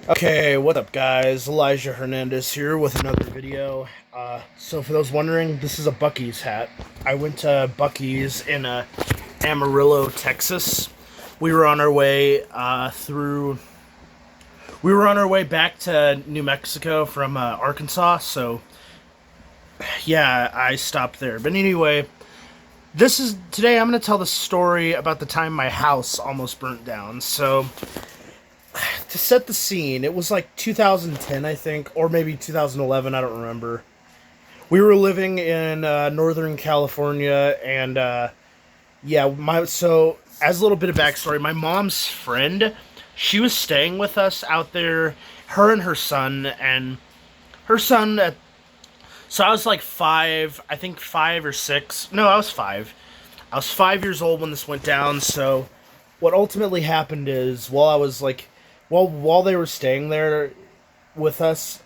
Okay, what up, guys? Elijah Hernandez here with another video. So for those wondering, this is a Buc-ee's hat. I went to Buc-ee's in Amarillo, Texas. We were on our way We were on our way back to New Mexico from Arkansas. So yeah, I stopped there. But anyway, today. I'm going to tell the story about the time my house almost burnt down. So to set the scene, it was like 2010, I think, or maybe 2011. I don't remember. We were living in Northern California, and yeah, as a little bit of backstory, my mom's friend, she was staying with us out there. Her and her son, her son. So I was like five, I think 5 or 6. No, I was 5. I was 5 years old when this went down. So what ultimately happened is, while they were staying there with us,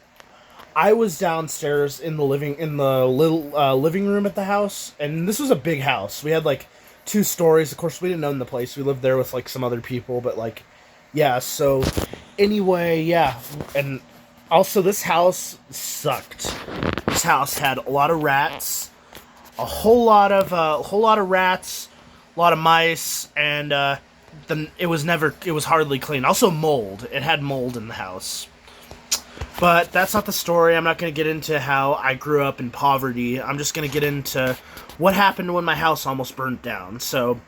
I was downstairs in the living room at the house, and this was a big house. We had like 2 stories. Of course, we didn't own the place. We lived there with like some other people, but like, yeah. So anyway, yeah, and also this house sucked. This house had a lot of rats, a whole lot of rats, a lot of mice, and it was hardly clean. Also mold. It had mold in the house. But that's not the story. I'm not going to get into how I grew up in poverty. I'm just going to get into what happened when my house almost burnt down. So,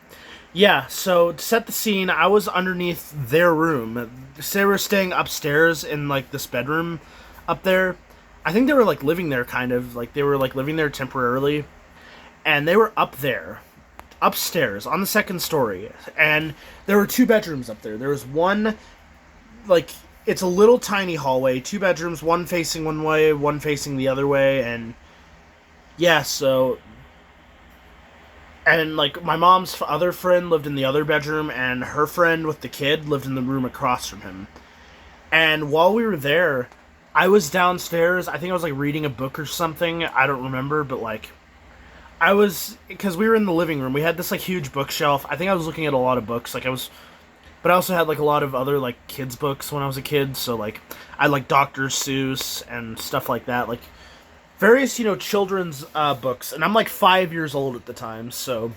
yeah, so to set the scene, I was underneath their room. They were staying upstairs in like this bedroom up there. I think they were like living there, kind of like they were like living there temporarily, and they were up there upstairs on the second story, and there were 2 bedrooms up there. There was one, like, it's a little tiny hallway, 2 bedrooms, one facing one way, one facing the other way, and yeah, so, and like my mom's other friend lived in the other bedroom, and her friend with the kid lived in the room across from him. And while we were there, I was downstairs. I think I was like reading a book or something. I don't remember, but like because we were in the living room. We had this like huge bookshelf. I think I was looking at a lot of books. But I also had like a lot of other like kids books when I was a kid. So like I had like Dr. Seuss and stuff like that. Like various, children's books. And I'm like 5 years old at the time. So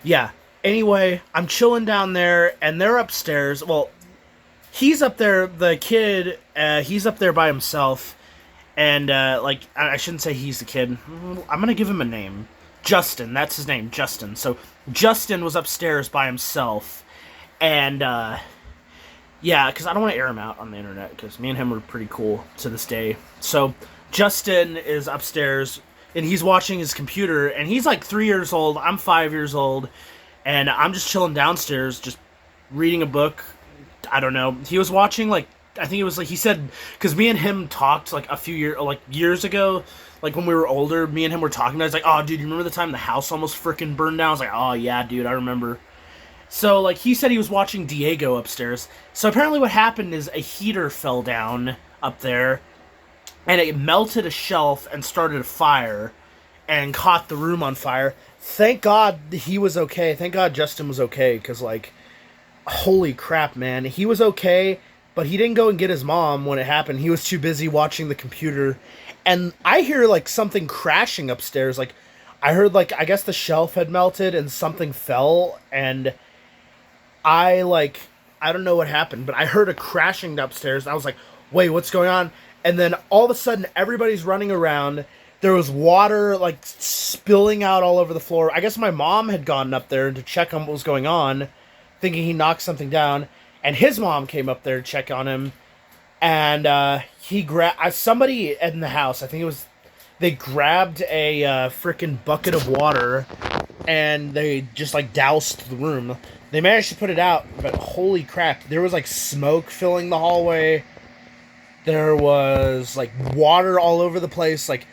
yeah. Anyway, I'm chilling down there, and they're upstairs. Well, he's up there. The kid, he's up there by himself. And, like, I shouldn't say he's the kid. I'm gonna give him a name. Justin, that's his name, Justin. So, Justin was upstairs by himself. And, yeah, because I don't want to air him out on the internet, because me and him were pretty cool to this day. So, Justin is upstairs, and he's watching his computer, and he's like 3 years old. I'm 5 years old. And I'm just chilling downstairs, just reading a book. I don't know. He was watching, like, I think it was like he said, because me and him talked like years ago, like when we were older. Me and him were talking. I was like, "Oh, dude, you remember the time the house almost freaking burned down?" I was like, "Oh yeah, dude, I remember." So like he said he was watching Diego upstairs. So apparently what happened is a heater fell down up there, and it melted a shelf and started a fire, and caught the room on fire. Thank God he was okay. Thank God Justin was okay, because like, holy crap, man, he was okay. But he didn't go and get his mom when it happened. He was too busy watching the computer. And I hear, like, something crashing upstairs. Like, I heard, like, I guess the shelf had melted and something fell. And I don't know what happened, but I heard a crashing upstairs. And I was like, wait, what's going on? And then all of a sudden, everybody's running around. There was water, like, spilling out all over the floor. I guess my mom had gone up there to check on what was going on, thinking he knocked something down. And his mom came up there to check on him, and he grabbed somebody in the house. I think they grabbed a freaking bucket of water, and they just like doused the room. They managed to put it out, but holy crap, there was like smoke filling the hallway. There was like water all over the place. Like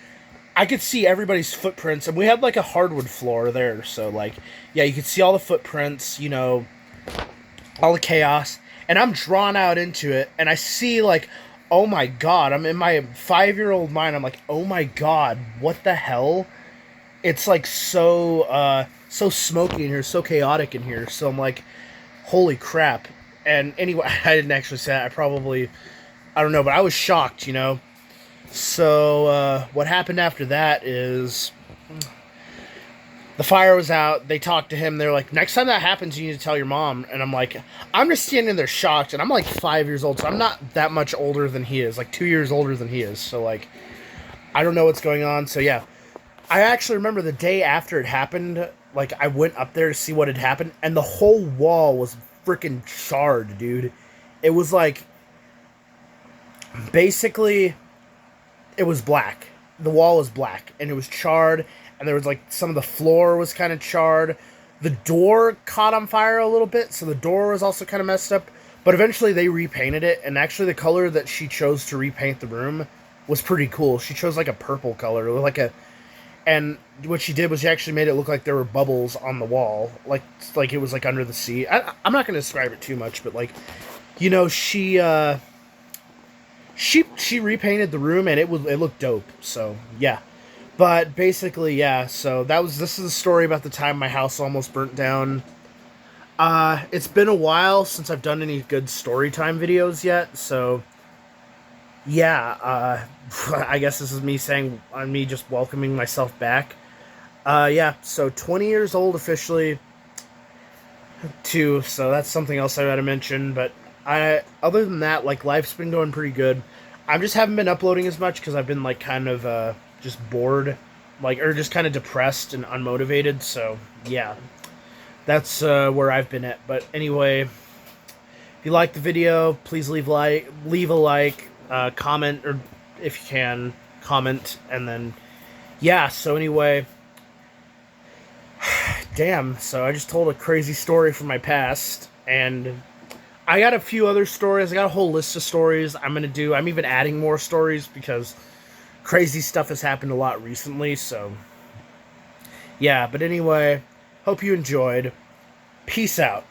I could see everybody's footprints, and we had like a hardwood floor there, so like yeah, you could see all the footprints, all the chaos. And I'm drawn out into it, and I see, like, oh my god, I'm in my 5-year-old mind, I'm like, oh my god, what the hell? It's, like, so smoky in here, so chaotic in here, so I'm like, holy crap. And anyway, I didn't actually say that, I probably I don't know, but I was shocked, you know. So what happened after that is the fire was out. They talked to him. They're like, next time that happens, you need to tell your mom. And I'm like, I'm just standing there shocked. And I'm like 5 years old, so I'm not that much older than he is. Like 2 years older than he is. So like, I don't know what's going on. So yeah, I actually remember the day after it happened. Like I went up there to see what had happened, and the whole wall was freaking charred, dude. It was like basically it was black. The wall was black, and it was charred, and there was like some of the floor was kind of charred. The door caught on fire a little bit, so the door was also kind of messed up. But eventually they repainted it, and actually the color that she chose to repaint the room was pretty cool. She chose like a purple color, and what she did was she actually made it look like there were bubbles on the wall, like it was like under the sea. I'm not going to describe it too much, but like, you know, she repainted the room, and it looked dope. So yeah, but basically yeah. So this is a story about the time my house almost burnt down. It's been a while since I've done any good story time videos yet. So yeah, I guess this is me just welcoming myself back. Yeah, so 20 years old officially too, so that's something else I gotta mention, but other than that, like, life's been going pretty good. I just haven't been uploading as much because I've been, like, kind of, just bored, like, or just kind of depressed and unmotivated, so, yeah. That's, where I've been at, but anyway, if you like the video, please leave a like, comment, or if you can, comment, and then, yeah, so anyway, damn, so I just told a crazy story from my past, and I got a few other stories. I got a whole list of stories I'm even adding more stories because crazy stuff has happened a lot recently, so yeah, but anyway, hope you enjoyed. Peace out.